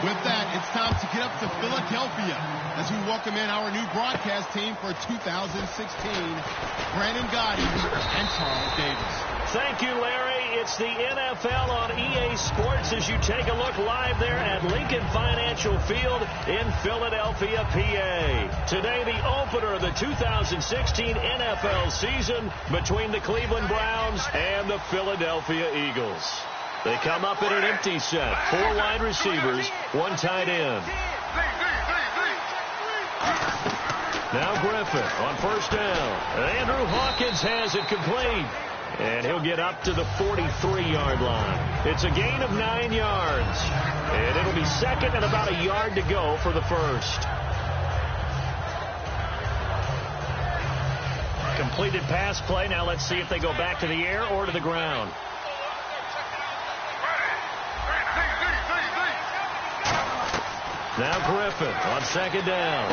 With that, it's time to get up to Philadelphia as we welcome in our new broadcast team for 2016, Brandon Gotti and Charles Davis. Thank you, Larry. It's the NFL on EA Sports as you take a look live there at Lincoln Financial Field in Philadelphia, PA. Today, the opener of the 2016 NFL season between the Cleveland Browns and the Philadelphia Eagles. They come up in an empty set. 4 wide receivers, 1 tight end. Now Griffin on first down. Andrew Hawkins has it complete. And he'll get up to the 43-yard line. It's a gain of 9 yards. And it'll be second and about a yard to go for the first. Completed pass play. Now let's see if they go back to the air or to the ground. Now Griffin on second down.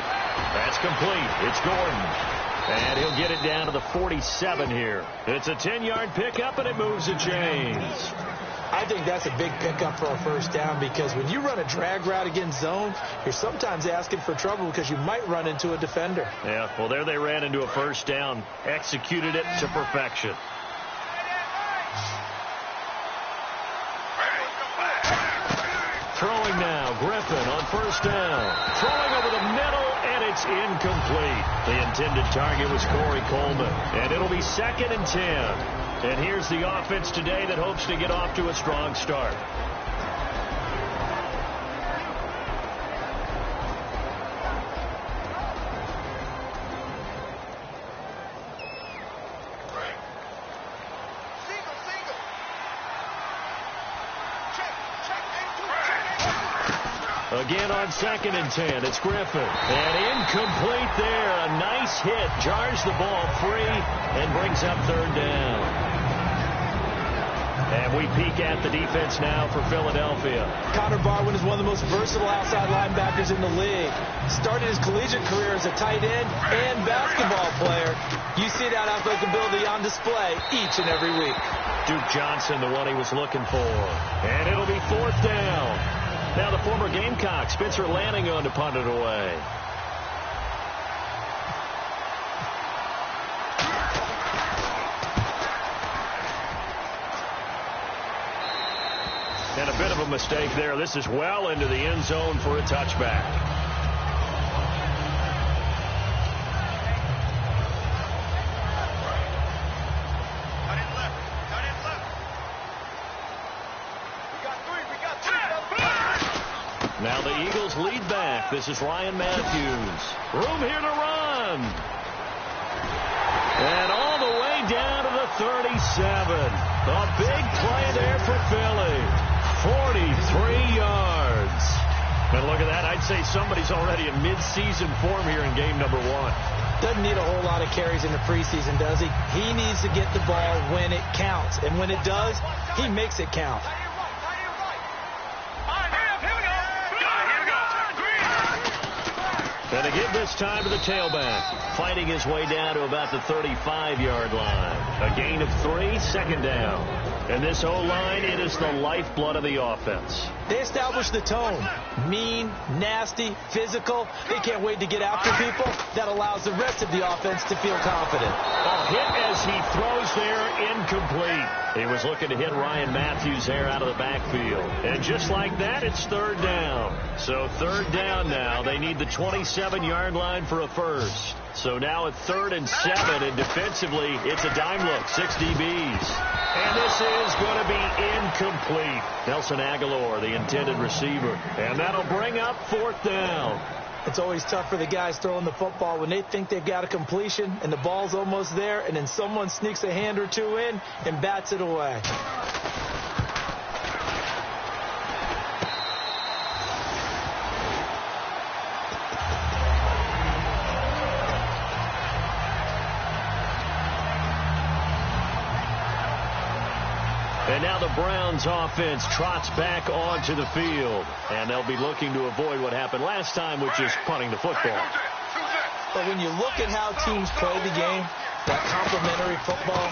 That's complete. It's Gordon. And he'll get it down to the 47 here. It's a 10-yard pickup, and it moves the chains. I think that's a big pickup for a first down because when you run a drag route against zone, you're sometimes asking for trouble because you might run into a defender. Yeah, well, there they ran into a first down. Executed it to perfection. Throwing now, Griffin on first down. Throwing over the middle, and it's incomplete. The intended target was Corey Coleman, and it'll be second and 10. And here's the offense today that hopes to get off to a strong start. Again on second and 10, it's Griffin. And incomplete there. A nice hit. Jars the ball free and brings up third down. And we peek at the defense now for Philadelphia. Connor Barwin is one of the most versatile outside linebackers in the league. Started his collegiate career as a tight end and basketball player. You see that athletic ability on display each and every week. Duke Johnson, the one he was looking for. And it'll be fourth down. Now the former Gamecock, Spencer Lanningham, to punt it away. And a bit of a mistake there. This is well into the end zone for a touchback. Now the Eagles lead back. This is Ryan Matthews. Room here to run. And all the way down to the 37. A big play there for Philly. 43 yards. And look at that. I'd say somebody's already in mid-season form here in game number 1. Doesn't need a whole lot of carries in the preseason, does he? He needs to get the ball when it counts. And when it does, he makes it count. And to give this time to the tailback, fighting his way down to about the 35-yard line. A gain of 3, second down. And this O-line, it is the lifeblood of the offense. They establish the tone. Mean, nasty, physical. They can't wait to get after people. That allows the rest of the offense to feel confident. A hit as he throws there, incomplete. He was looking to hit Ryan Matthews there out of the backfield. And just like that, it's third down. So third down now. They need the 27-yard line for a first. So now at 3rd and 7, and defensively, it's a dime look, 6 DBs. And this is going to be incomplete. Nelson Aguilar, the intended receiver. And that'll bring up 4th down. It's always tough for the guys throwing the football when they think they've got a completion and the ball's almost there, and then someone sneaks a hand or two in and bats it away. And now the Browns offense trots back onto the field. And they'll be looking to avoid what happened last time, which is punting the football. But when you look at how teams play the game, that complementary football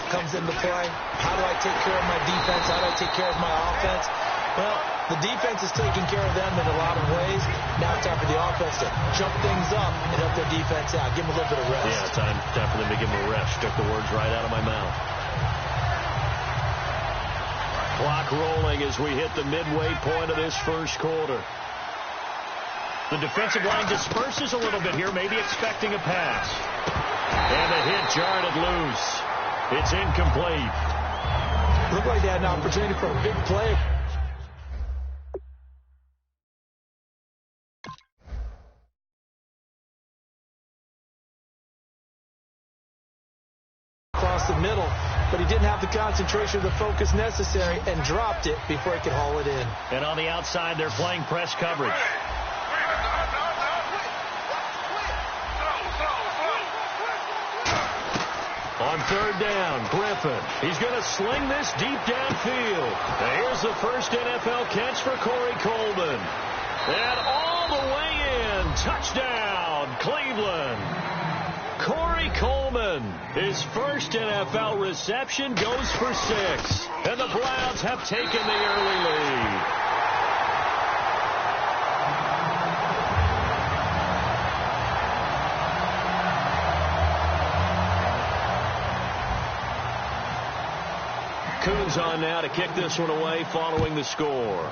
comes into play. How do I take care of my defense? How do I take care of my offense? Well, the defense is taking care of them in a lot of ways. Now it's time for the offense to jump things up and help their defense out. Give them a little bit of rest. Yeah, time for them to give them a rest. Took the words right out of my mouth. Clock rolling as we hit the midway point of this first quarter. The defensive line disperses a little bit here, maybe expecting a pass. And the hit jarred it loose. It's incomplete. Looked like they had an opportunity for a big play. Across the middle, but he didn't have the concentration or the focus necessary and dropped it before he could haul it in. And on the outside, they're playing press coverage. On third down, Griffin. He's going to sling this deep downfield. Now here's the first NFL catch for Corey Coleman. And all the way in. Touchdown, Cleveland. Corey Coleman, his first NFL reception, goes for 6. And the Browns have taken the early lead. Coons on now to kick this one away following the score.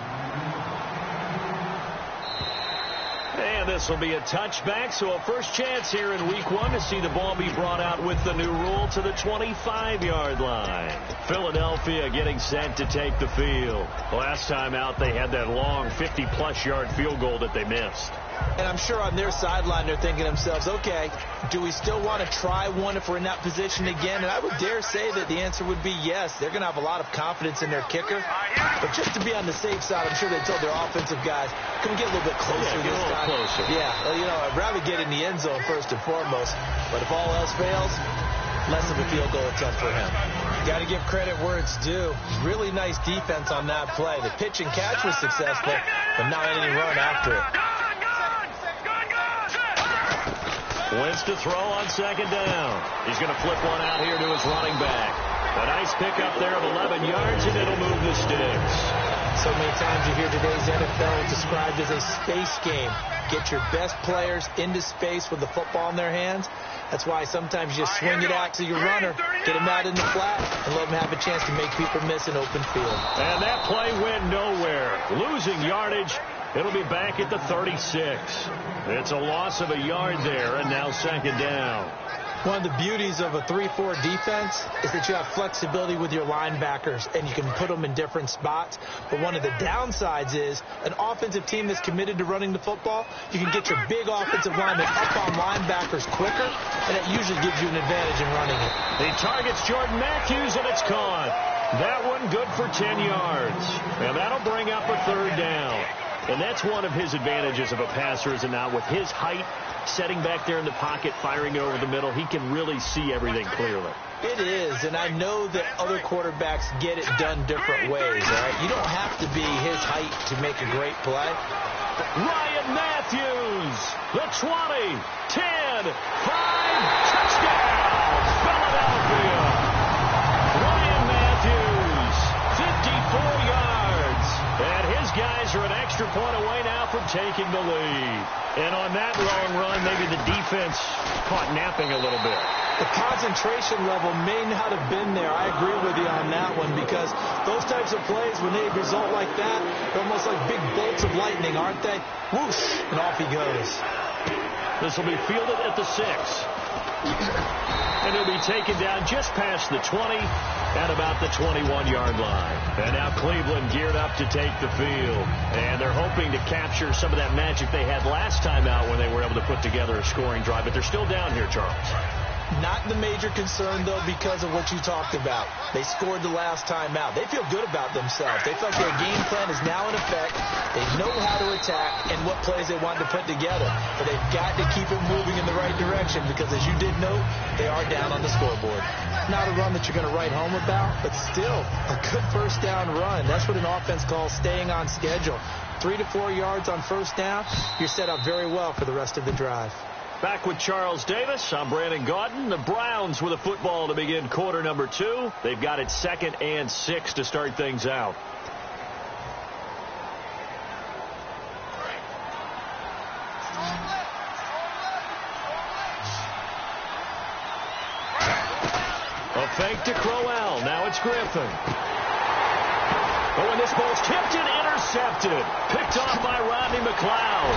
And this will be a touchback, so a first chance here in week 1 to see the ball be brought out with the new rule to the 25-yard line. Philadelphia getting set to take the field. Last time out, they had that long 50-plus yard field goal that they missed. And I'm sure on their sideline they're thinking to themselves, okay, do we still want to try one if we're in that position again? And I would dare say that the answer would be yes. They're going to have a lot of confidence in their kicker. But just to be on the safe side, I'm sure they told their offensive guys, can we get a little bit closer this time? Closer. Yeah, well, you know, I'd rather get in the end zone first and foremost. But if all else fails, less of a field goal attempt for him. Got to give credit where it's due. Really nice defense on that play. The pitch and catch was successful, but not any run after it. Wins to throw on second down. He's going to flip one out here to his running back. A nice pickup there of 11 yards, and it'll move the sticks. So many times you hear today's NFL described as a space game. Get your best players into space with the football in their hands. That's why sometimes you just swing it out to your runner, get him out in the flat, and let him have a chance to make people miss an open field. And that play went nowhere. Losing yardage. It'll be back at the 36. It's a loss of a yard there, and now second down. One of the beauties of a 3-4 defense is that you have flexibility with your linebackers, and you can put them in different spots. But one of the downsides is an offensive team that's committed to running the football, you can get your big offensive linemen up on linebackers quicker, and it usually gives you an advantage in running it. He targets Jordan Matthews, and it's caught. That one good for 10 yards. And that'll bring up a third down. And that's one of his advantages of a passer, is it not? With his height, setting back there in the pocket, firing it over the middle, he can really see everything clearly. It is, and I know that other quarterbacks get it done different ways, all right? You don't have to be his height to make a great play. Ryan Matthews, the 20, 10, 5, touchdown, Philadelphia. Ryan Matthews, 54 yards, and his guys are an extra point away now from taking the lead. And on that long run, maybe the defense caught napping a little bit. The concentration level may not have been there. I agree with you on that one, because those types of plays, when they result like that, they're almost like big bolts of lightning, aren't they? Whoosh, and off he goes. This will be fielded at the 6. And he'll be taken down just past the 20 at about the 21-yard line. And now Cleveland geared up to take the field. And they're hoping to capture some of that magic they had last time out when they were able to put together a scoring drive. But they're still down here, Charles. Not the major concern, though, because of what you talked about. They scored the last time out. They feel good about themselves. They feel like their game plan is now in effect. They know how to attack and what plays they want to put together. But they've got to keep it moving in the right direction, because, as you did note, they are down on the scoreboard. Not a run that you're going to write home about, but still a good first down run. That's what an offense calls staying on schedule. 3 to 4 yards on first down, you're set up very well for the rest of the drive. Back with Charles Davis, I'm Brandon Gaudin. The Browns with a football to begin quarter number 2. They've got it 2nd and 6 to start things out. fake to Crowell. Now it's Griffin. Oh, and this ball's tipped and intercepted. Picked off by Rodney McLeod.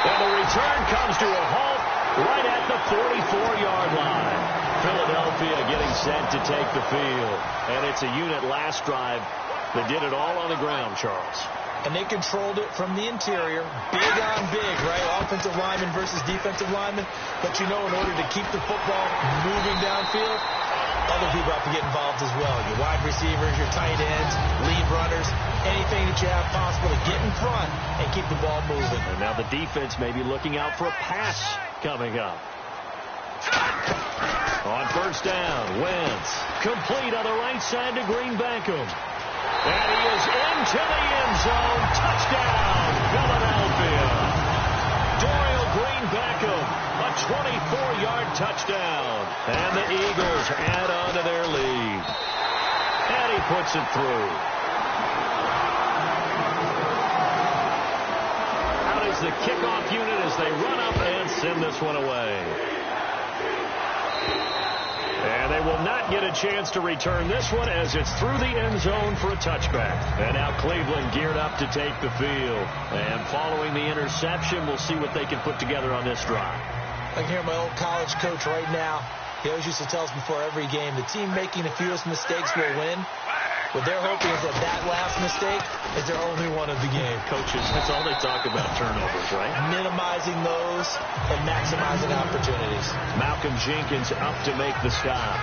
And the return comes to a halt right at the 44-yard line. Philadelphia getting set to take the field. And it's a unit last drive that did it all on the ground, Charles. And they controlled it from the interior. Big on big, right? Offensive lineman versus defensive lineman. But you know, in order to keep the football moving downfield, other people have to get involved as well. Your wide receivers, your tight ends, lead runners, anything that you have possible to get in front and keep the ball moving. And now the defense may be looking out for a pass coming up. On first down, Wentz. Complete on the right side to Green Beckham. And he is into the end zone. Touchdown, Philadelphia. Dorial Green Beckham, a 24-yard touchdown. And the Eagles add on to their lead. And he puts it through. Out is the kickoff unit as they run up and send this one away. And they will not get a chance to return this one as it's through the end zone for a touchback. And now Cleveland geared up to take the field. And following the interception, we'll see what they can put together on this drive. I can hear my old college coach right now. He always used to tell us before every game, the team making the fewest mistakes will win. What they're hoping is that last mistake is their only one of the game. Coaches, that's all they talk about, turnovers, right? Minimizing those and maximizing opportunities. Malcolm Jenkins up to make the stop.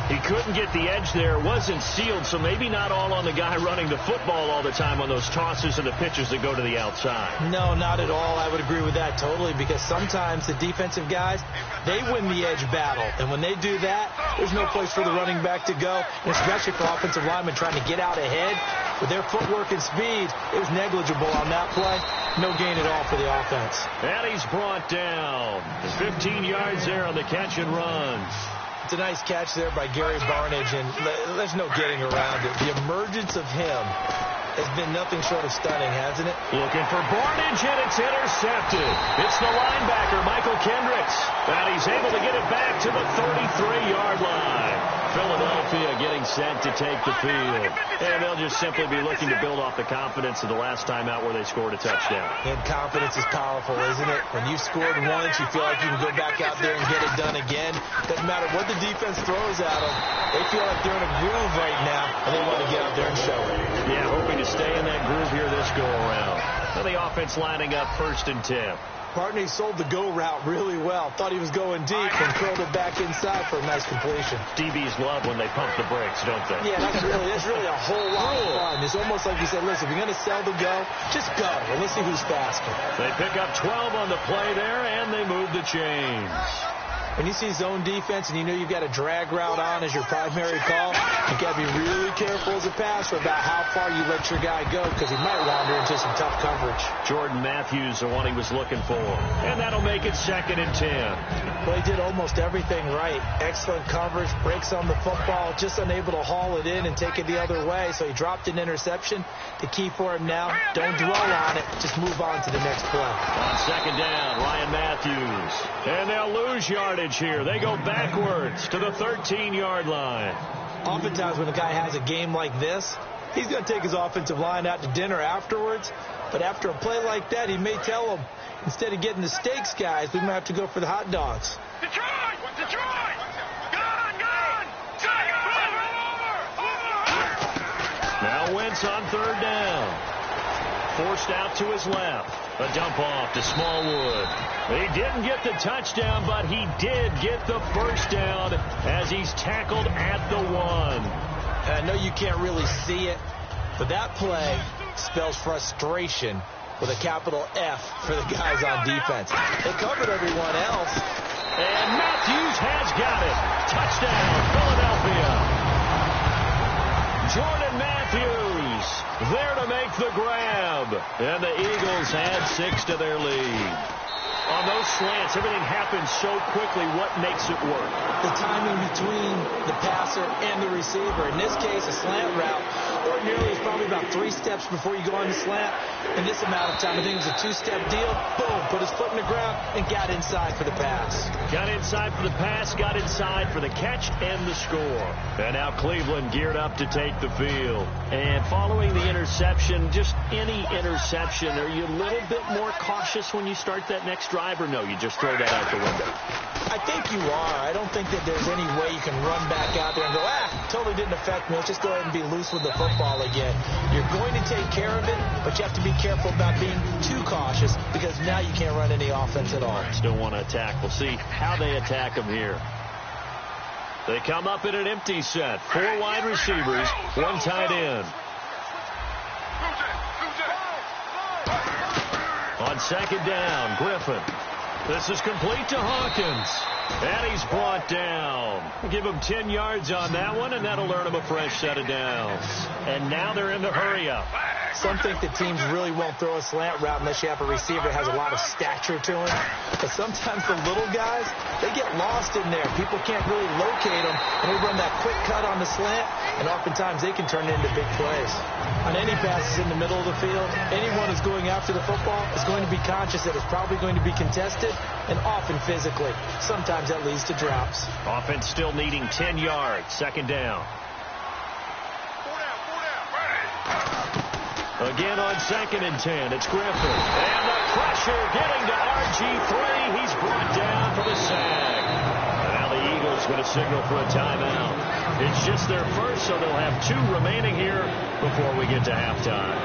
He couldn't get the edge there. Wasn't sealed, so maybe not all on the guy running the football all the time on those tosses and the pitches that go to the outside. No, not at all. I would agree with that totally, because sometimes the defensive guys, they win the edge battle. And when they do that, there's no place for the running back to go, and especially for offensive linemen trying to get out ahead. With their footwork and speed, it was negligible on that play. No gain at all for the offense. And he's brought down. 15 yards there on the catch and run. It's a nice catch there by Gary Barnidge, and there's no getting around it. The emergence of him has been nothing short of stunning, hasn't it? Looking for Barnidge, and it's intercepted. It's the linebacker, Michael Kendricks, and he's able to get it back to the 33-yard line. Philadelphia getting set to take the field. And they'll just simply be looking to build off the confidence of the last time out where they scored a touchdown. And confidence is powerful, isn't it? When you've scored once, you feel like you can go back out there and get it done again. Doesn't matter what the defense throws at them. They feel like they're in a groove right now, and they want to get out there and show it. Yeah, hoping to stay in that groove here this go-around. Now the offense lining up 1st and 10. Barney sold the go route really well. Thought he was going deep and curled it back inside for a nice completion. DBs love when they pump the brakes, don't they? Yeah, that's really a whole lot of fun. It's almost like you said, listen, if you're going to sell the go, just go, and let's see who's faster. They pick up 12 on the play there, and they move the chains. When you see zone defense and you know you've got a drag route on as your primary call, you got to be really careful as a passer about how far you let your guy go, because he might wander into some tough coverage. Jordan Matthews, the one he was looking for. And that'll make it 2nd and 10. Well, he did almost everything right. Excellent coverage, breaks on the football, just unable to haul it in and take it the other way, so he dropped an interception. The key for him now, don't dwell on it, just move on to the next play. On 2nd down, Ryan Matthews. And they'll lose yardage here. They go backwards to the 13-yard line. Oftentimes when a guy has a game like this, he's going to take his offensive line out to dinner afterwards. But after a play like that, he may tell them, instead of getting the steaks, guys, we might have to go for the hot dogs. Detroit! Detroit! Gone! Now Wentz on 3rd down. Forced out to his left. A dump off to Smallwood. He didn't get the touchdown, but he did get the first down as he's tackled at the 1. I know you can't really see it, but that play spells frustration with a capital F for the guys on defense. They covered everyone else. And Matthews has got it. Touchdown, Philadelphia. Jordan Matthews there to make the grab. And the Eagles add 6 to their lead. On those slants, everything happens so quickly. What makes it work? The timing between the passer and the receiver. In this case, a slant route ordinarily is probably about 3 steps before you go on the slant. In this amount of time, I think it was a 2-step deal. Boom, put his foot in the ground and got inside for the pass. Got inside for the pass, got inside for the catch and the score. And now Cleveland geared up to take the field. And following the interception, just any interception, are you a little bit more cautious when you start that next drive, or no, you just throw that out the window? I think you are. I don't think that there's any way you can run back out there and go, totally didn't affect me. Let's just go ahead and be loose with the football again. You're going to take care of it, but you have to be careful about being too cautious because now you can't run any offense at all. Still want to attack. We'll see how they attack them here. They come up in an empty set. 4 wide receivers, 1 tight end. On second down, Griffin. This is complete to Hawkins. And he's brought down. Give him 10 yards on that one, and that'll earn him a fresh set of downs. And now they're in the hurry-up. Some think that teams really won't throw a slant route unless you have a receiver that has a lot of stature to him. But sometimes the little guys, they get lost in there. People can't really locate them, and they run that quick cut on the slant, and oftentimes they can turn it into big plays. On any passes in the middle of the field, anyone who's going after the football is going to be conscious that it's probably going to be contested, and often physically. Sometimes that leads to drops. Offense still needing 10 yards. Second down. Again on second and 10, it's Griffin. And the pressure getting to RG3. He's brought down for the sack. And now the Eagles going to signal for a timeout. It's just their first, so they'll have 2 remaining here before we get to halftime.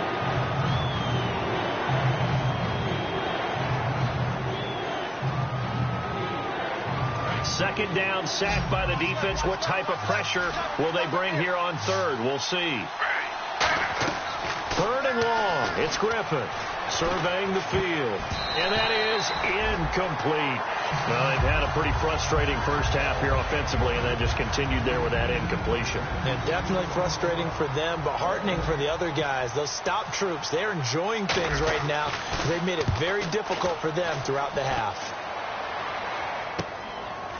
Second down, sack by the defense. What type of pressure will they bring here on third? We'll see. Third and long. It's Griffin surveying the field. And that is incomplete. Well, they've had a pretty frustrating first half here offensively, and then just continued there with that incompletion. Yeah, definitely frustrating for them, but heartening for the other guys. Those stop troops, they're enjoying things right now. They've made it very difficult for them throughout the half.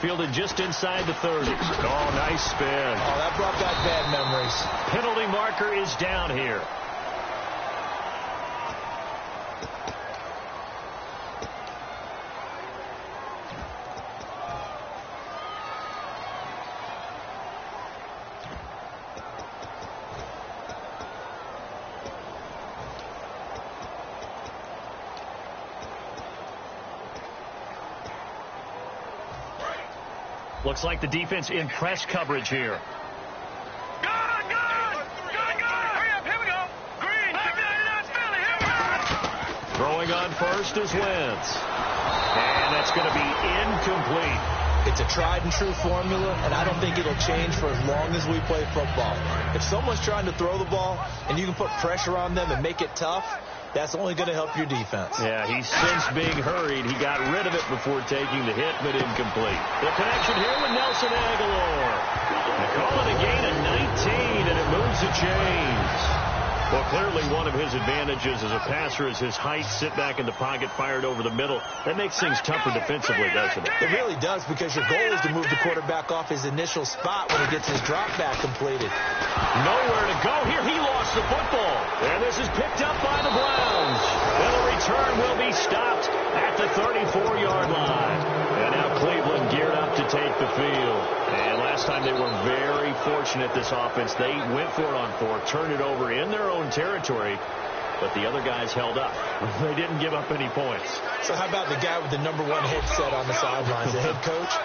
Fielded just inside the 30. Oh, nice spin. Oh, that brought back bad memories. Penalty marker is down here. Looks like the defense in press coverage here. Hurry up, here we go. Green, here we go. Throwing on first is Wentz. And that's going to be incomplete. It's a tried and true formula, and I don't think it'll change for as long as we play football. If someone's trying to throw the ball and you can put pressure on them and make it tough, that's only going to help your defense. Yeah, he's since being hurried. He got rid of it before taking the hit, but incomplete. The connection here with Nelson Aguilar. They call it a gain of 19, and it moves the chains. Well, clearly one of his advantages as a passer is his height. Sit back in the pocket, fired over the middle. That makes things tougher defensively, doesn't it? It really does, because your goal is to move the quarterback off his initial spot when he gets his drop back completed. Nowhere to go here. He lost the football. And this is picked up by the Browns. And the return will be stopped at the 34-yard line. And now Cleveland geared up to take the field. And last time they were very fortunate, this offense. They went for it on 4, turned it over in their own territory, but the other guys held up. They didn't give up any points. So how about the guy with the #1 headset on the sidelines, the head coach?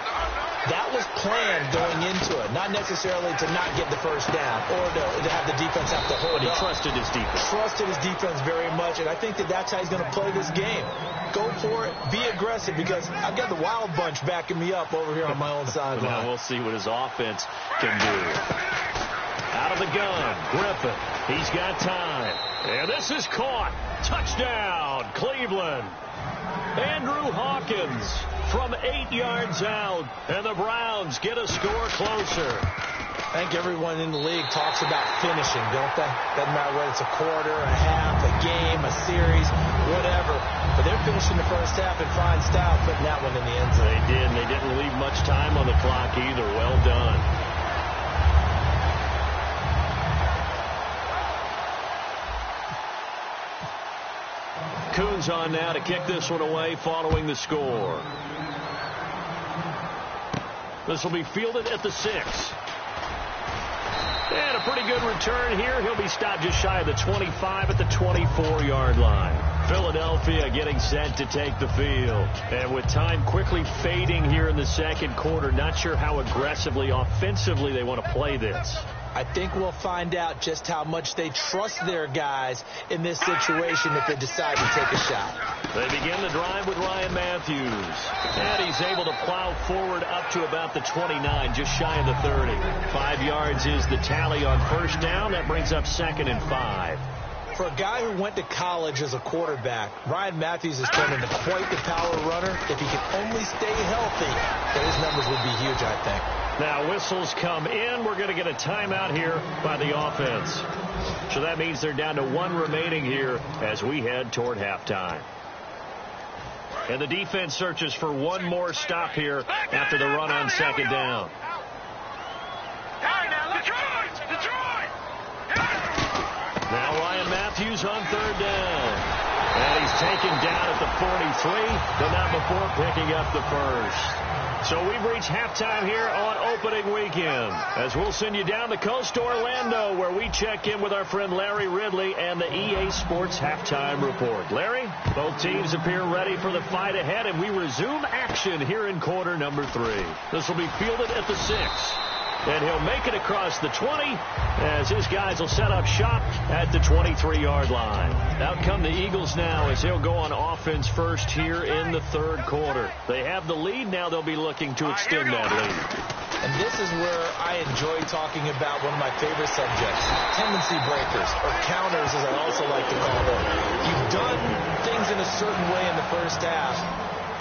That was planned going into it, not necessarily to not get the first down or to have the defense have to hold But he up. trusted his defense. Trusted his defense very much, and I think that that's how he's going to play this game. Go for it, be aggressive, because I've got the wild bunch backing me up over here on my own sideline. Now we'll see what his offense can do. Out of the gun, Griffin. He's got time. And this is caught. Touchdown, Cleveland. Andrew Hawkins from 8 yards out. And the Browns get a score closer. I think everyone in the league talks about finishing, don't they? Doesn't matter whether it's a quarter, a half, a game, a series, whatever. But they're finishing the first half in fine style, putting that one in the end zone. They did, and they didn't leave much time on the clock either. Well done. Coons on now to kick this one away following the score. This will be fielded at the 6. And a pretty good return here. He'll be stopped just shy of the 25 at the 24-yard line. Philadelphia getting set to take the field. And with time quickly fading here in the second quarter, not sure how aggressively, offensively they want to play this. I think we'll find out just how much they trust their guys in this situation if they decide to take a shot. They begin the drive with Ryan Matthews. And he's able to plow forward up to about the 29, just shy of the 30. 5 yards is the tally on first down. That brings up 2nd and 5. For a guy who went to college as a quarterback, Ryan Matthews has turned into quite the power runner. If he can only stay healthy, those numbers would be huge, I think. Now whistles come in. We're going to get a timeout here by the offense. So that means they're down to 1 remaining here as we head toward halftime. And the defense searches for one more stop here after the run on second down. Now Ryan Matthews on third down. And he's taken down at the 43, but not before picking up the first. So we've reached halftime here on opening weekend, as we'll send you down the coast to Orlando, where we check in with our friend Larry Ridley and the EA Sports Halftime Report. Larry, both teams appear ready for the fight ahead, and we resume action here in quarter number 3. This will be fielded at the 6. And he'll make it across the 20 as his guys will set up shop at the 23-yard line. Out come the Eagles now as they'll go on offense first here in the third quarter. They have the lead. Now they'll be looking to extend that lead. And this is where I enjoy talking about one of my favorite subjects, tendency breakers, or counters as I also like to call them. You've done things in a certain way in the first half,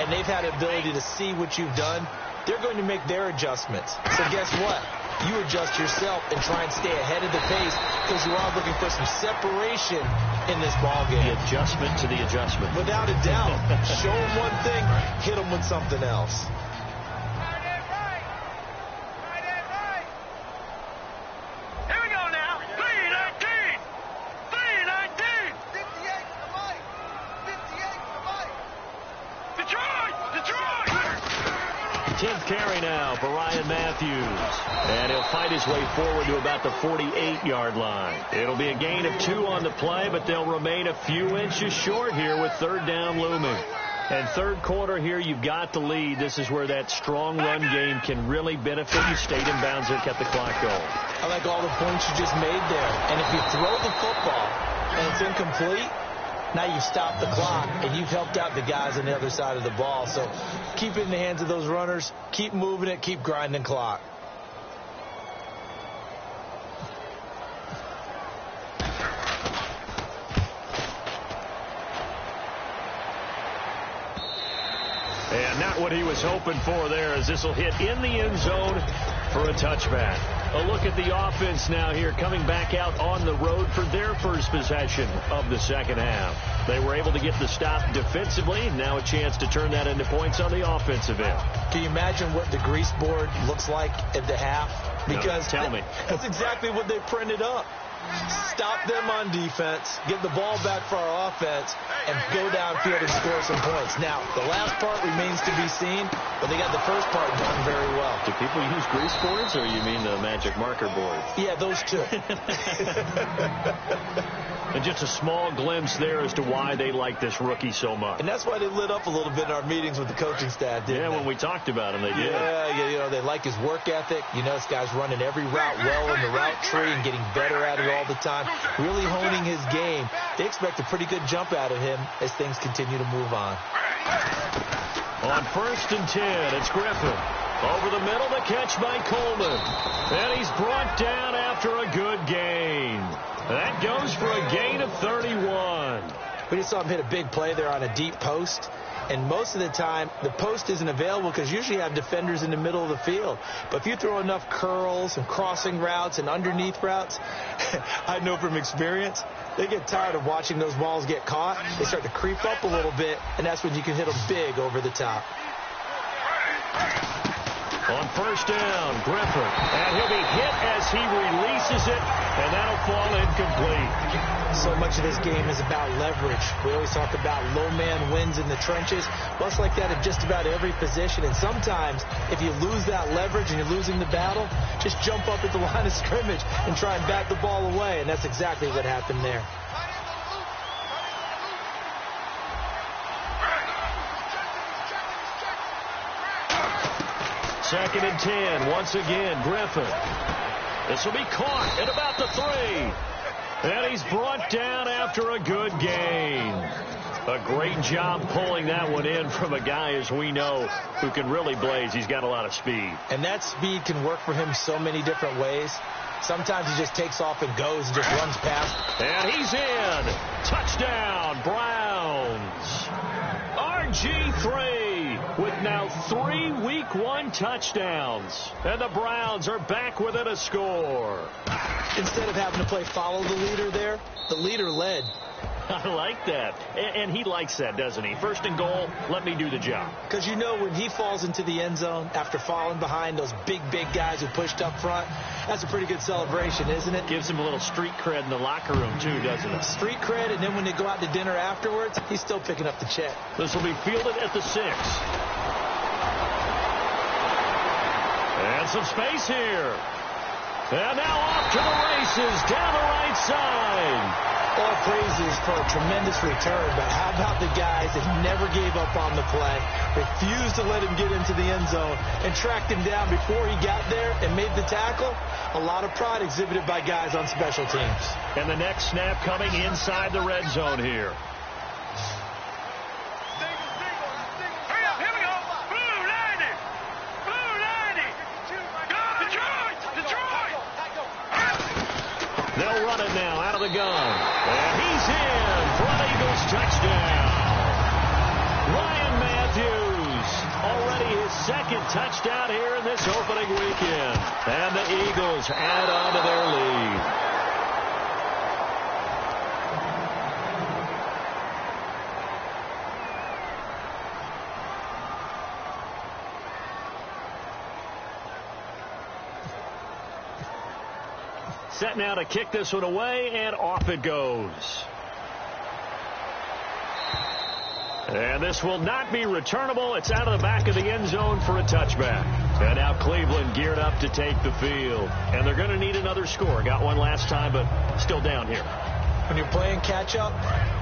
and they've had the ability to see what you've done. They're going to make their adjustments. So guess what? You adjust yourself and try and stay ahead of the pace because you are looking for some separation in this ball game. The adjustment to the adjustment. Without a doubt. Show them one thing, hit them with something else. Here we go now. 319. 319. 58 Detroit. Detroit. 10th carry now for Ryan Matthews. And he'll fight his way forward to about the 48-yard line. It'll be a gain of 2 on the play, but they'll remain a few inches short here with third down looming. And third quarter here, you've got the lead. This is where that strong run game can really benefit you. Stayed in bounds there, kept the clock going. I like all the points you just made there. And if you throw the football and it's incomplete, now you've stopped the clock, and you've helped out the guys on the other side of the ball. So keep it in the hands of those runners. Keep moving it. Keep grinding clock. And not what he was hoping for there, as this will hit in the end zone for a touchback. A look at the offense now here, coming back out on the road for their first possession of the second half. They were able to get the stop defensively. Now a chance to turn that into points on the offensive end. Can you imagine what the grease board looks like at the half? Because no, tell me. That's exactly what they printed up. Stop them on defense, get the ball back for our offense, and go downfield and score some points. Now, the last part remains to be seen, but they got the first part done very well. Do people use grease boards, or you mean the magic marker board? Yeah, those two. And just a small glimpse there as to why they like this rookie so much. And that's why they lit up a little bit in our meetings with the coaching staff, didn't they? When we talked about him, they did. Yeah, you know, they like his work ethic. You know, this guy's running every route well in the route tree and getting better at it all the time, really honing his game. They expect a pretty good jump out of him as things continue to move on. On 1st and 10, it's Griffin. Over the middle, the catch by Coleman. And he's brought down after a good gain. That goes for a gain of 31. We just saw him hit a big play there on a deep post. And most of the time, the post isn't available because usually you have defenders in the middle of the field. But if you throw enough curls and crossing routes and underneath routes, I know from experience, they get tired of watching those balls get caught. They start to creep up a little bit, and that's when you can hit them big over the top. On first down, Griffin. And he'll be hit as he releases it, and that'll fall incomplete. So much of this game is about leverage. We always talk about low man wins in the trenches. Well, it's like that at just about every position. And sometimes, if you lose that leverage and you're losing the battle, just jump up at the line of scrimmage and try and bat the ball away. And that's exactly what happened there. Second and 10. Once again, Griffin. This will be caught at about the 3. And he's brought down after a good gain. A great job pulling that one in from a guy, as we know, who can really blaze. He's got a lot of speed. And that speed can work for him so many different ways. Sometimes he just takes off and goes and just runs past. And he's in. Touchdown, Browns. RG3 with now 3 Week 1 touchdowns. And the Browns are back within a score. Instead of having to play follow the leader there, the leader led. I like that. And he likes that, doesn't he? First and goal, let me do the job. Because you know when he falls into the end zone after falling behind those big guys who pushed up front, that's a pretty good celebration, isn't it? Gives him a little street cred in the locker room, too, doesn't it? Street cred, and then when they go out to dinner afterwards, he's still picking up the check. This will be fielded at the 6. And some space here. And now off to the races down the right side. All praises for a tremendous return, but how about the guys that never gave up on the play, refused to let him get into the end zone, and tracked him down before he got there and made the tackle? A lot of pride exhibited by guys on special teams. And the next snap coming inside the red zone here. They'll run it now out of the gun. And he's in for an Eagles touchdown. Ryan Matthews, already his second touchdown here in this opening weekend. And the Eagles add on to their lead. Set now to kick this one away, and off it goes. And this will not be returnable. It's out of the back of the end zone for a touchback. And now Cleveland geared up to take the field. And they're going to need another score. Got one last time, but still down here. When you're playing catch-up,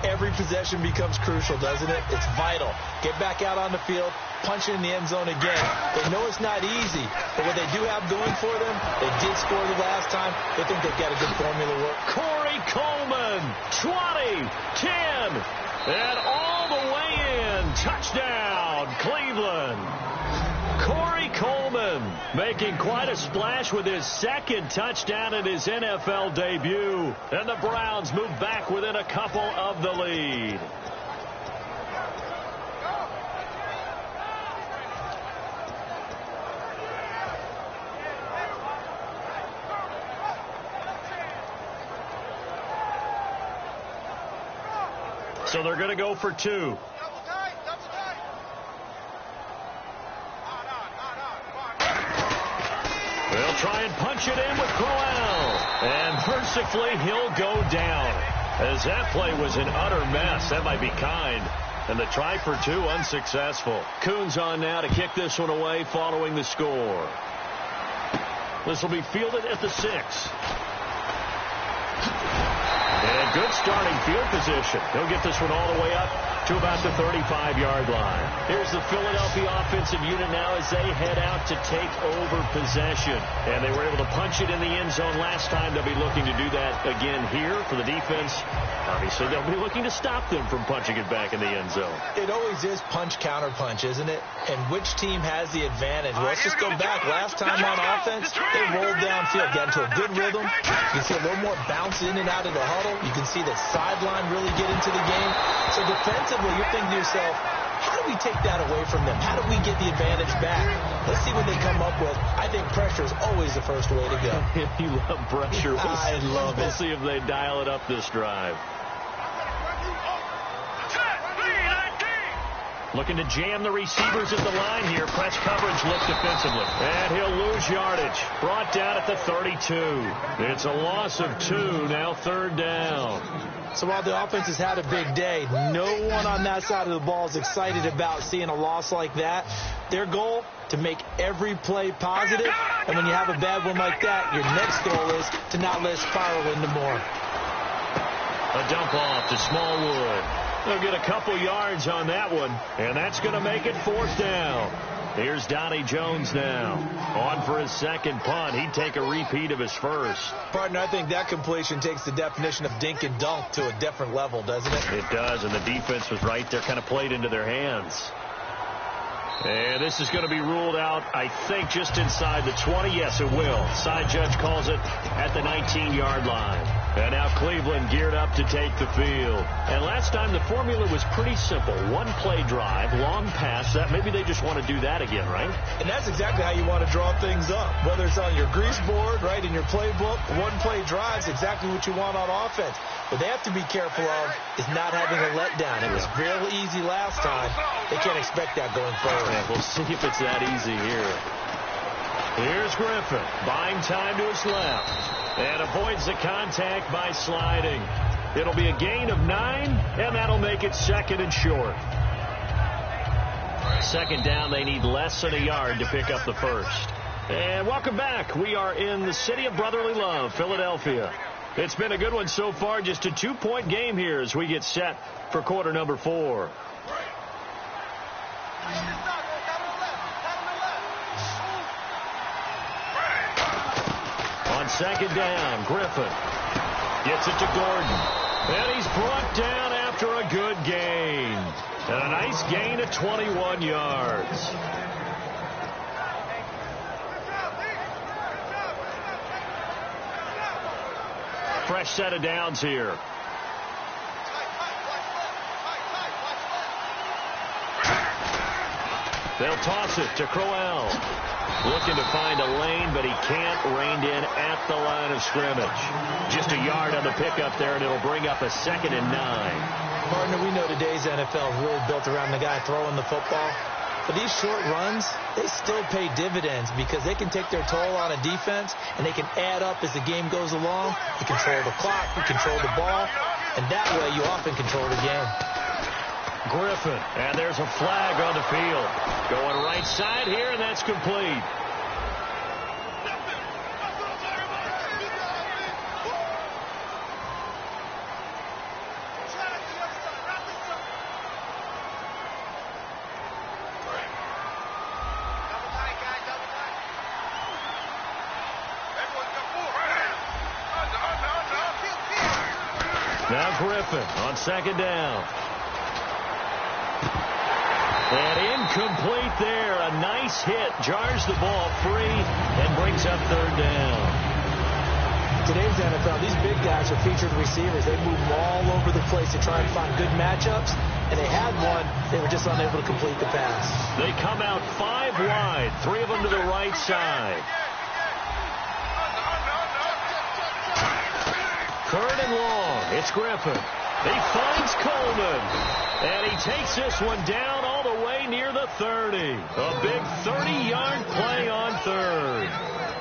every possession becomes crucial, doesn't it? It's vital. Get back out on the field, punch it in the end zone again. They know it's not easy, but what they do have going for them, they did score the last time. They think they've got a good formula work. Corey Coleman, 20, 10, and all the way in. Touchdown, Cleveland. Corey Coleman making quite a splash with his second touchdown in his NFL debut. And the Browns move back within a couple of the lead. So they're going to go for 2. They'll try and punch it in with Crowell. And mercifully, he'll go down. As that play was an utter mess. That might be kind. And the try for 2 unsuccessful. Coons on now to kick this one away following the score. This will be fielded at the 6. And good starting field position. He'll get this one all the way up to about the 35-yard line. Here's the Philadelphia offensive unit now as they head out to take over possession. And they were able to punch it in the end zone last time. They'll be looking to do that again here for the defense. Obviously, they'll be looking to stop them from punching it back in the end zone. It always is punch-counter-punch, isn't it? And which team has the advantage? Well, let's just go back. Last time on offense, they rolled downfield, got into a good rhythm. You can see a little more bounce in and out of the huddle. You can see the sideline really get into the game. So defensively, you're thinking to yourself, how do we take that away from them? How do we get the advantage back? Let's see what they come up with. I think pressure is always the first way to go. You love pressure. I love it. We'll see if they dial it up this drive. Looking to jam the receivers at the line here. Press coverage look defensively. And he'll lose yardage. Brought down at the 32. It's a loss of 2. Now third down. So while the offense has had a big day, no one on that side of the ball is excited about seeing a loss like that. Their goal, to make every play positive. And when you have a bad one like that, your next goal is to not let it spiral into more. A dump off to Smallwood. They'll get a couple yards on that one, and that's going to make it fourth down. Here's Donnie Jones now. On for his second punt. He'd take a repeat of his first. Partner, I think that completion takes the definition of dink and dunk to a different level, doesn't it? It does, and the defense was right there, kind of played into their hands. And this is going to be ruled out, I think, just inside the 20. Yes, it will. Side judge calls it at the 19-yard line. And now Cleveland geared up to take the field. And last time the formula was pretty simple. One play drive, long pass. That maybe they just want to do that again, right? And that's exactly how you want to draw things up. Whether it's on your grease board, right, in your playbook, one play drive is exactly what you want on offense. What they have to be careful of is not having a letdown. It was real easy last time. They can't expect that going forward. Yeah, we'll see if it's that easy here. Here's Griffin, buying time to his left. And avoids the contact by sliding. It'll be a gain of 9, and that'll make it second and short. Second down, they need less than a yard to pick up the first. And welcome back. We are in the city of brotherly love, Philadelphia. It's been a good one so far. Just a 2-point game here as we get set for quarter number 4. On second down, Griffin gets it to Gordon. And he's brought down after a good gain. And a nice gain of 21 yards. Fresh set of downs here. They'll toss it to Crowell. Looking to find a lane, but he can't. Reined in at the line of scrimmage. Just a yard on the pickup there, and it'll bring up a 2nd and 9. Partner, we know today's NFL is really built around the guy throwing the football. But these short runs, they still pay dividends because they can take their toll on a defense, and they can add up as the game goes along. You control the clock, you control the ball, and that way you often control the game. Griffin, and there's a flag on the field. Going right side here, and that's complete. Now Griffin on second down. And incomplete there. A nice hit. Jars the ball free and brings up third down. Today's NFL, these big guys are featured receivers. They move all over the place to try and find good matchups. And they had one. They were just unable to complete the pass. They come out 5 wide. 3 of them to the right side. 3rd and long. It's Griffin. He finds Coleman. And he takes this one down all the way near the 30. A big 30-yard play on third.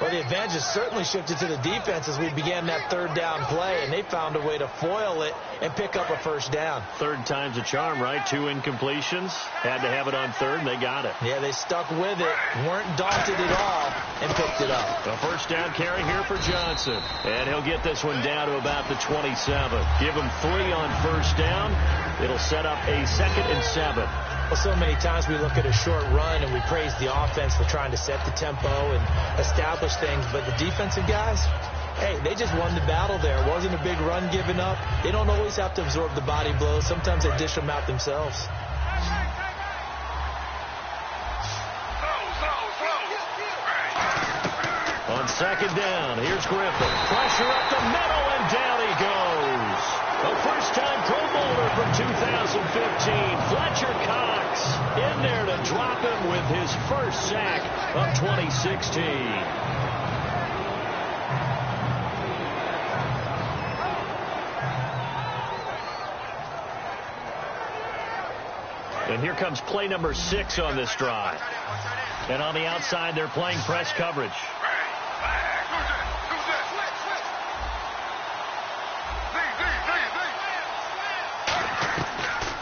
Well, the advantage has certainly shifted to the defense as we began that third down play, and they found a way to foil it and pick up a first down. Third time's a charm, right? 2 incompletions. Had to have it on third, and they got it. Yeah, they stuck with it, weren't daunted at all, and picked it up. A first down carry here for Johnson. And he'll get this one down to about the 27. Give him 3 on first down. It'll set up a 2nd and 7. Well, so many times we look at a short run and we praise the offense for trying to set the tempo and establish things, but the defensive guys, hey, they just won the battle there. It wasn't a big run given up. They don't always have to absorb the body blows. Sometimes they dish them out themselves. On second down, here's Griffin. Pressure up the middle, and down he goes. A first-time Pro Bowler from 2015, Fletcher Cox, in there to drop him with his first sack of 2016. And here comes play number 6 on this drive. And on the outside, they're playing press coverage.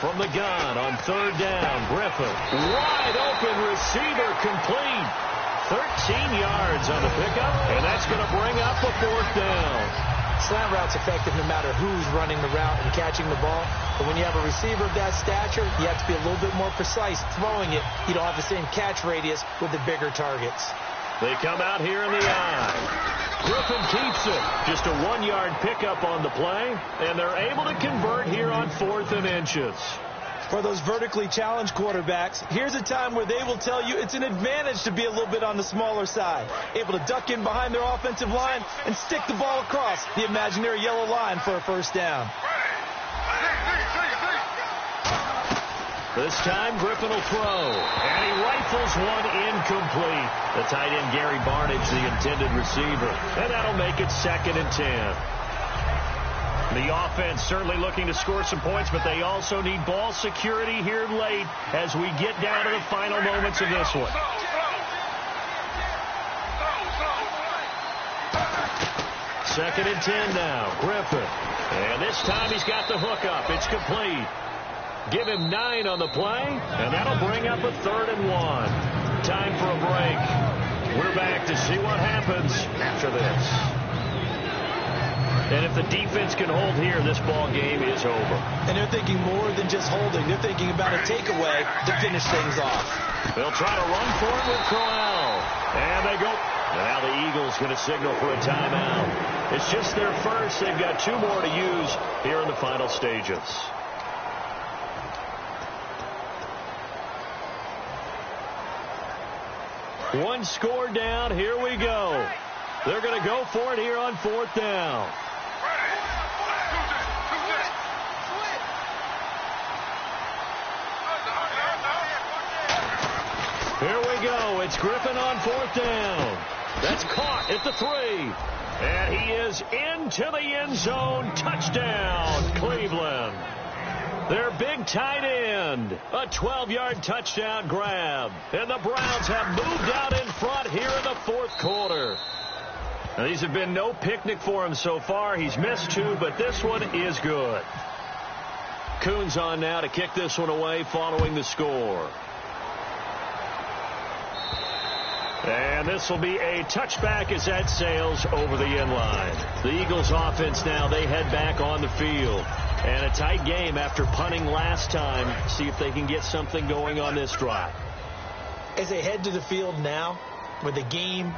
From the gun on third down, Griffin. Wide open receiver complete. 13 yards on the pickup, and that's going to bring up a 4th down. Slant route's effective no matter who's running the route and catching the ball. But when you have a receiver of that stature, you have to be a little bit more precise throwing it. You don't have the same catch radius with the bigger targets. They come out here in the eye. Griffin keeps it. Just a 1-yard pickup on the play, and they're able to convert here on 4th and inches. For those vertically challenged quarterbacks, here's a time where they will tell you it's an advantage to be a little bit on the smaller side. Able to duck in behind their offensive line and stick the ball across the imaginary yellow line for a first down. This time, Griffin will throw, and he rifles one incomplete. The tight end, Gary Barnage, the intended receiver, and that'll make it 2nd and 10. The offense certainly looking to score some points, but they also need ball security here late as we get down to the final moments of this one. Second and 10 now, Griffin. And this time he's got the hook up. It's complete. Give him 9 on the play, and that'll bring up a 3rd and 1. Time for a break. We're back to see what happens after this. And if the defense can hold here, this ball game is over. And they're thinking more than just holding. They're thinking about a takeaway to finish things off. They'll try to run for it with Crowell. And they go. Now the Eagles going to signal for a timeout. It's just their first. They've got 2 more to use here in the final stages. One score down. Here we go. They're going to go for it here on 4th down. Here we go. It's Griffin on 4th down. That's caught at the 3. And he is into the end zone. Touchdown, Cleveland. Their big tight end. A 12-yard touchdown grab. And the Browns have moved out in front here in the 4th quarter. Now, these have been no picnic for him so far. He's missed 2, but this one is good. Coons on now to kick this one away following the score. And this will be a touchback as that sails over the end line. The Eagles offense now, they head back on the field. And a tight game after punting last time. See if they can get something going on this drive. As they head to the field now, with the game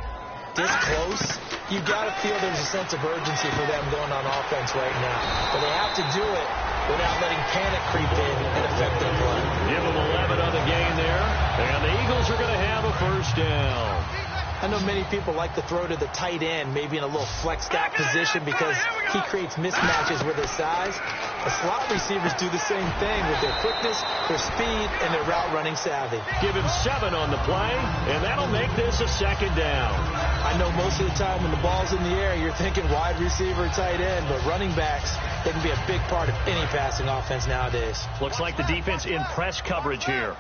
this close, you've got to feel there's a sense of urgency for them going on offense right now. But they have to do it without letting panic creep in and affect their play. Give them 11 on the gain there. And the Eagles are going to have a first down. I know many people like to throw to the tight end, maybe in a little flexed out position because he creates mismatches with his size. The slot receivers do the same thing with their quickness, their speed, and their route running savvy. Give him 7 on the play, and that'll make this a 2nd down. I know most of the time when the ball's in the air, you're thinking wide receiver, tight end, but running backs, they can be a big part of any passing offense nowadays. Looks like the defense in press coverage here.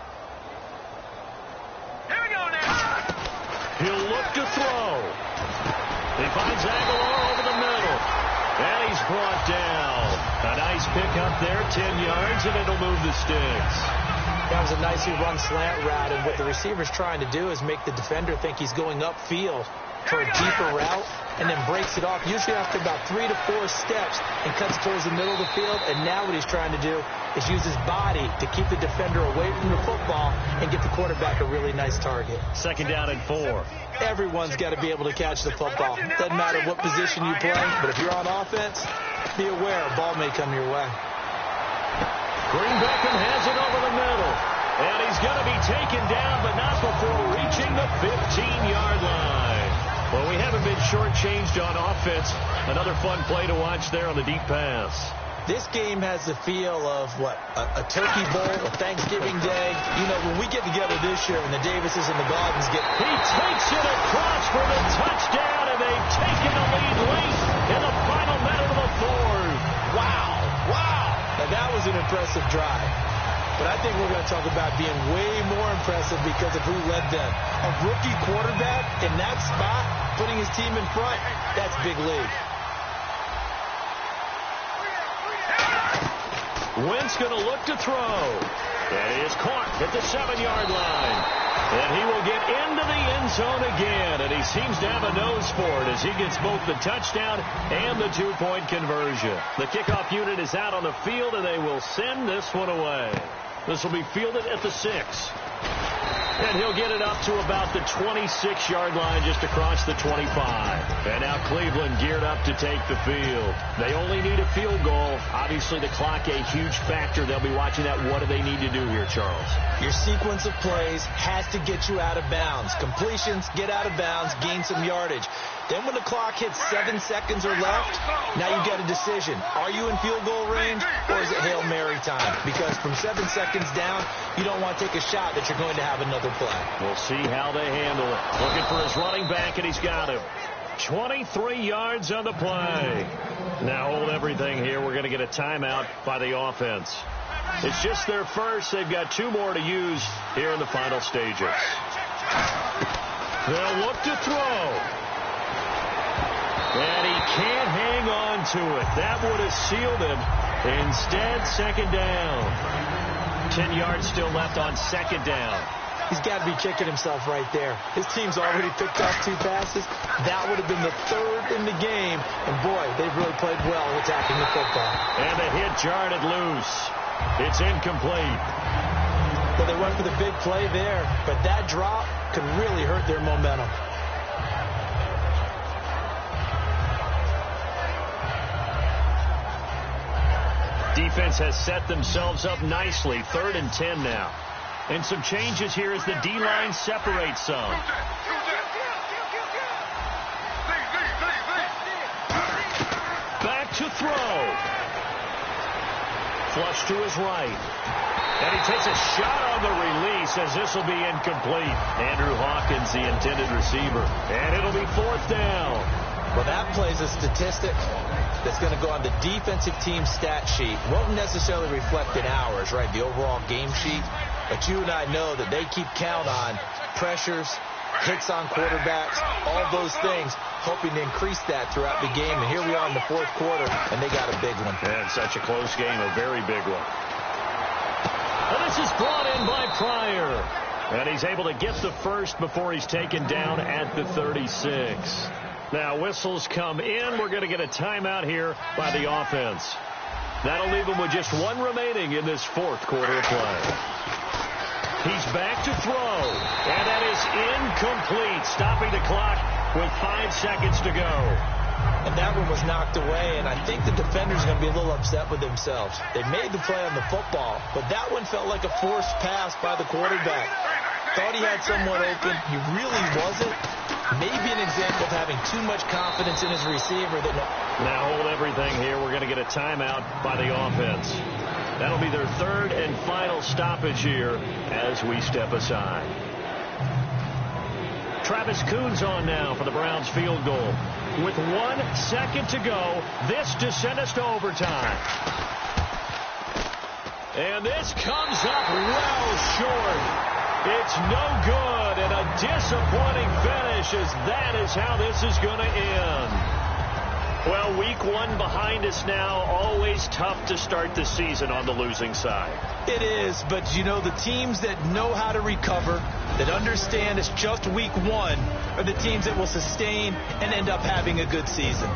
He'll look to throw. He finds Aguilar over the middle. And he's brought down. A nice pickup there, 10 yards, and it'll move the sticks. That was a nicely run slant route, and what the receiver's trying to do is make the defender think he's going upfield for a deeper route, and then breaks it off, usually after about 3 to 4 steps, and cuts towards the middle of the field. And now what he's trying to do is use his body to keep the defender away from the football and get the quarterback a really nice target. 2nd down and 4. Everyone's got to be able to catch the football. Doesn't matter what position you play, but if you're on offense, be aware a ball may come your way. Green Beckham has it over the middle. And he's going to be taken down, but not before reaching the 15-yard line. Well, we haven't been shortchanged on offense. Another fun play to watch there on the deep pass. This game has the feel of, a turkey bowl, a Thanksgiving day. You know, when we get together this year and the Davises and the Gaudens get... He takes it across for the touchdown, and they've taken the lead late in the final minute of the 4th. Wow. Now, that was an impressive drive. But I think we're going to talk about being way more impressive because of who led them. A rookie quarterback in that spot, putting his team in front, that's big league. Wentz going to look to throw. And he is caught at the 7-yard line. And he will get into the end zone again. And he seems to have a nose for it as he gets both the touchdown and the 2-point conversion. The kickoff unit is out on the field, and they will send this one away. This will be fielded at the 6. And he'll get it up to about the 26-yard line, just across the 25. And now Cleveland geared up to take the field. They only need a field goal. Obviously, the clock a huge factor. They'll be watching that. What do they need to do here, Charles? Your sequence of plays has to get you out of bounds. Completions, get out of bounds, gain some yardage. Then when the clock hits 7 seconds or left, now you get a decision. Are you in field goal range, or is it Hail Mary time? Because from 7 seconds down, you don't want to take a shot that you're going to have another play. We'll see how they handle it. Looking for his running back, and he's got him. 23 yards on the play. Now hold everything here. We're going to get a timeout by the offense. It's just their first. They've got 2 more to use here in the final stages. They'll look to throw. And he can't hang on to it. That would have sealed him. Instead, 2nd down. 10 yards still left on 2nd down. He's got to be kicking himself right there. His team's already picked off 2 passes. That would have been the 3rd in the game. And, boy, they've really played well attacking the football. And the hit jarred it loose. It's incomplete. Well, they went for the big play there, but that drop could really hurt their momentum. Defense has set themselves up nicely. 3rd and 10 now. And some changes here as the D-line separates some. Back to throw. Flush to his right. And he takes a shot on the release as this will be incomplete. Andrew Hawkins, the intended receiver. And it'll be 4th down. Well, that plays a statistic that's going to go on the defensive team stat sheet. Won't necessarily reflect in ours, right, the overall game sheet. But you and I know that they keep count on pressures, hits on quarterbacks, all those things, hoping to increase that throughout the game. And here we are in the 4th quarter, and they got a big one. And such a close game, a very big one. And this is brought in by Pryor. And he's able to get the first before he's taken down at the 36. Now, whistles come in. We're going to get a timeout here by the offense. That'll leave him with just 1 remaining in this 4th quarter of play. He's back to throw. And that is incomplete, stopping the clock with 5 seconds to go. And that one was knocked away, and I think the defender's going to be a little upset with themselves. They made the play on the football, but that one felt like a forced pass by the quarterback. Thought he had someone open. He really wasn't. Maybe an example of having too much confidence in his receiver. Now hold everything here. We're going to get a timeout by the offense. That'll be their 3rd and final stoppage here as we step aside. Travis Coons on now for the Browns field goal. With 1 second to go, this to send us to overtime. And this comes up well short. It's no good, and a disappointing finish as that is how this is going to end. Well, week one behind us now, always tough to start the season on the losing side. It is, but you know, the teams that know how to recover, that understand it's just week one, are the teams that will sustain and end up having a good season.